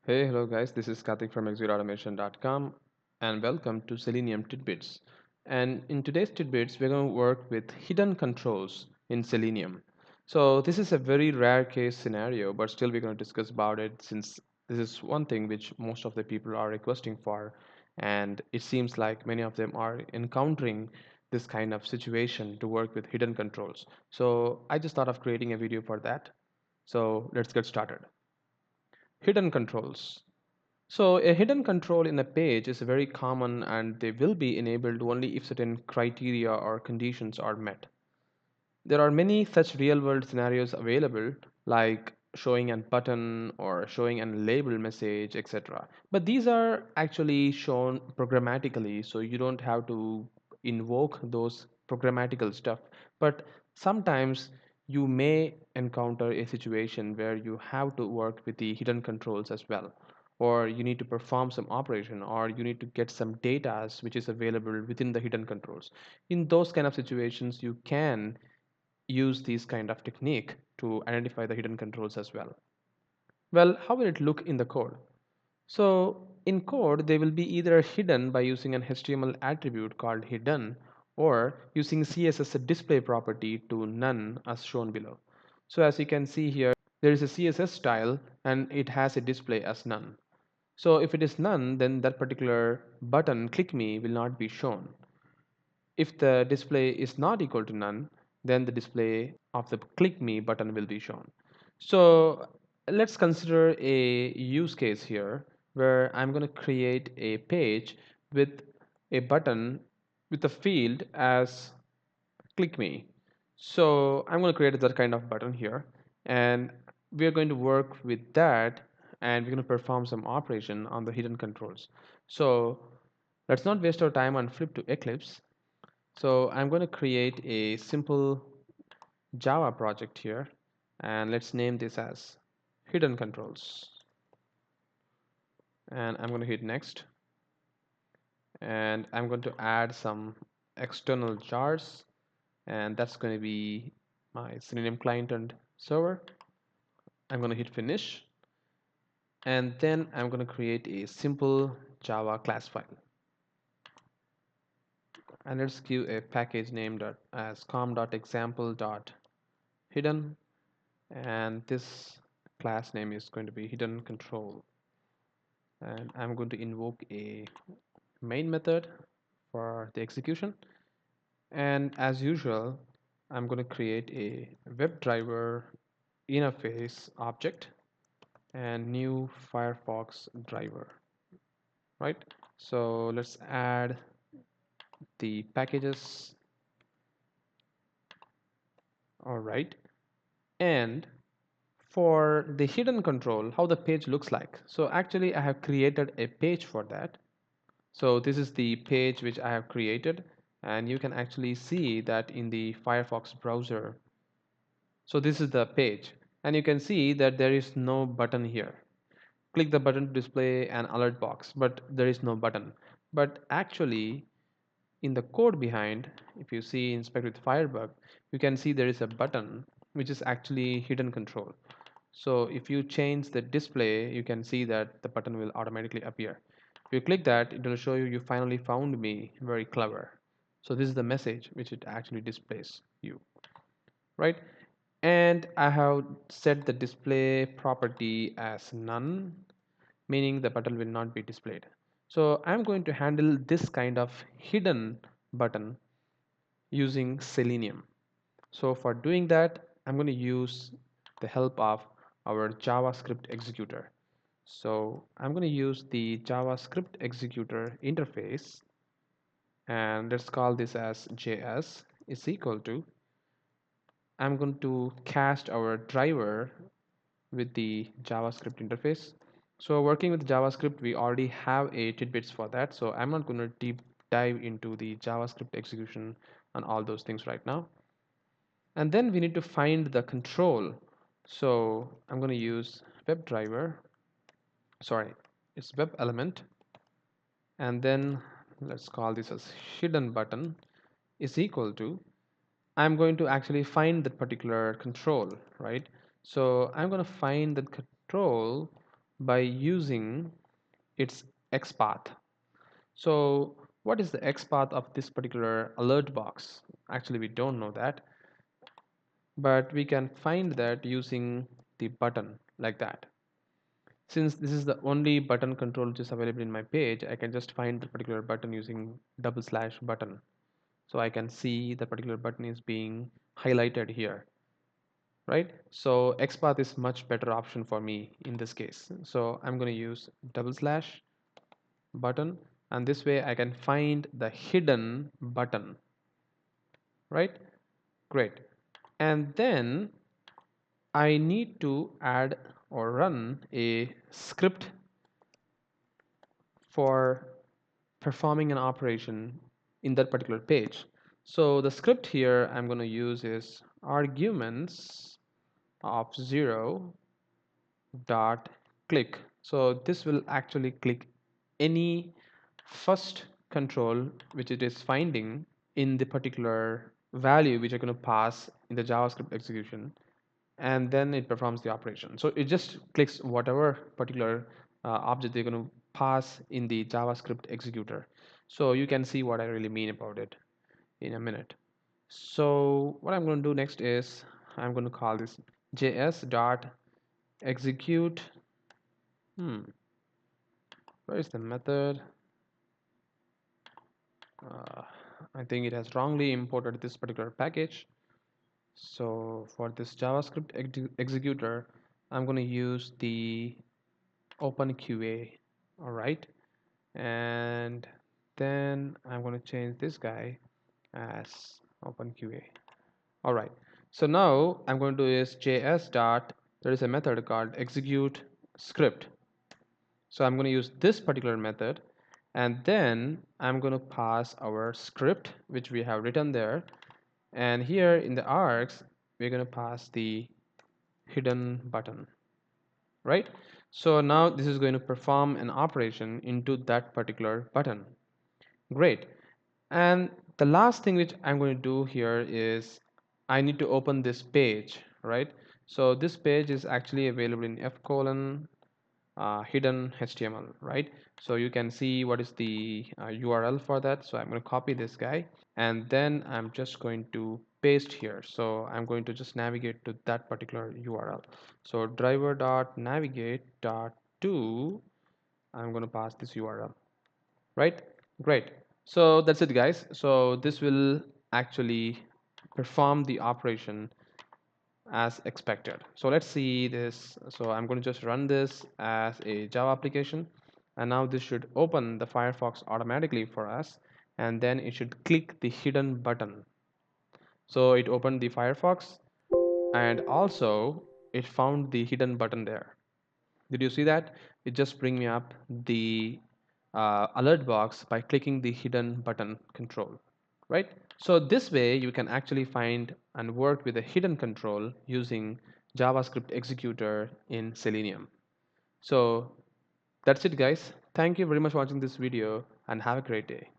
Hey, hello guys, this is Karthik from executeautomation.com and welcome to Selenium Titbits. And in today's Titbits, we're going to work with hidden controls in Selenium. So this is a very rare case scenario, but still we're going to discuss about it since this is one thing which most of the people are requesting for. And it seems like many of them are encountering this kind of situation to work with hidden controls. So I just thought of creating a video for that. So let's get started. Hidden controls. So a hidden control in a page is very common and they will be enabled only if certain criteria or conditions are met. There are many such real-world scenarios available, like showing a button or showing a label message, etc. But these are actually shown programmatically, so you don't have to invoke those programmatical stuff. But sometimes you may encounter a situation where you have to work with the hidden controls as well, or you need to perform some operation, or you need to get some data which is available within the hidden controls. In those kind of situations, you can use these kind of technique to identify the hidden controls as well. Well, how will it look in the code? So in code, they will be either hidden by using an HTML attribute called hidden or using CSS display property to none as shown below. So as you can see here, there is a CSS style and it has a display as none. So if it is none, then that particular button click me will not be shown. If the display is not equal to none, then the display of the click me button will be shown. So let's consider a use case here where I'm going to create a page with a button with a field as click me. So I'm going to create that kind of button here and we're going to work with that and we're going to perform some operation on the hidden controls. So let's not waste our time and flip to Eclipse. So I'm going to create a simple Java project here and let's name this as hidden controls and I'm going to hit next and I'm going to add some external jars and that's going to be my Selenium client and server. I'm going to hit finish and then I'm going to create a simple Java class file and let's give a package named as com.example.hidden and this class name is going to be hidden control and I'm going to invoke a main method for the execution and as usual I'm going to create a WebDriver interface object and new Firefox driver, right? So let's add the packages. All right, and for the hidden control, how the page looks like. So actually I have created a page for that. So this is the page which I have created and you can actually see that in the Firefox browser. So this is the page and you can see that there is no button here. Click the button to display an alert box, but there is no button. But actually in the code behind, if you see inspect with Firebug, you can see there is a button which is actually hidden control. So if you change the display, you can see that the button will automatically appear. If you click that, it will show you finally found me. Very clever. So this is the message which it actually displays you, right? And I have set the display property as none, meaning the button will not be displayed. So I'm going to handle this kind of hidden button using Selenium. So for doing that, I'm going to use the help of our JavaScript executor. So I'm going to use the JavaScript executor interface and let's call this as JS is equal to, I'm going to cast our driver with the JavaScript interface. So working with JavaScript, we already have a tidbits for that. So I'm not going to deep dive into the JavaScript execution and all those things right now. And then we need to find the control. So I'm going to use WebDriver, sorry, it's web element. And then let's call this as hidden button is equal to, I'm going to actually find that particular control, right? So I'm going to find that control by using its XPath. So what is the XPath of this particular alert box? Actually, we don't know that, but we can find that using the button like that. Since this is the only button control which is available in my page, I can just find the particular button using /button. So I can see the particular button is being highlighted here, right? So XPath is much better option for me in this case. So I'm going to use /button, and this way I can find the hidden button, right? Great. And then I need to add or run a script for performing an operation in that particular page. So the script here I'm going to use is arguments of 0 dot click. So this will actually click any first control which it is finding in the particular value which are going to pass in the JavaScript execution, and then it performs the operation. So it just clicks whatever particular object they're going to pass in the JavaScript executor. So you can see what I really mean about it in a minute. So what I'm going to do next is I'm going to call this js.execute. Where is the method? uh, I think it has wrongly imported this particular package. So for this JavaScript executor, I'm going to use the OpenQA. All right, and then I'm going to change this guy as OpenQA. All right, so now I'm going to do is js dot, there is a method called execute script. So I'm going to use this particular method, and then I'm going to pass our script which we have written there, and here in the args we're going to pass the hidden button, right? So now this is going to perform an operation into that particular button. Great. And the last thing which I'm going to do here is I need to open this page, right? So this page is actually available in f colon hidden HTML, right? So you can see what is the URL for that. So I'm going to copy this guy, and then I'm just going to paste here. So I'm going to just navigate to that particular URL. So driver.navigate.to, I'm going to pass this URL, right? Great. So that's it, guys. So this will actually perform the operation as expected. So let's see this. So I'm going to just run this as a Java application, and now this should open the Firefox automatically for us, and then it should click the hidden button. So it opened the Firefox, and also it found the hidden button there. Did you see that? It just bring me up the alert box by clicking the hidden button control, right? So this way you can actually find and work with a hidden control using JavaScript executor in Selenium. So that's it, guys. Thank you very much for watching this video, and have a great day.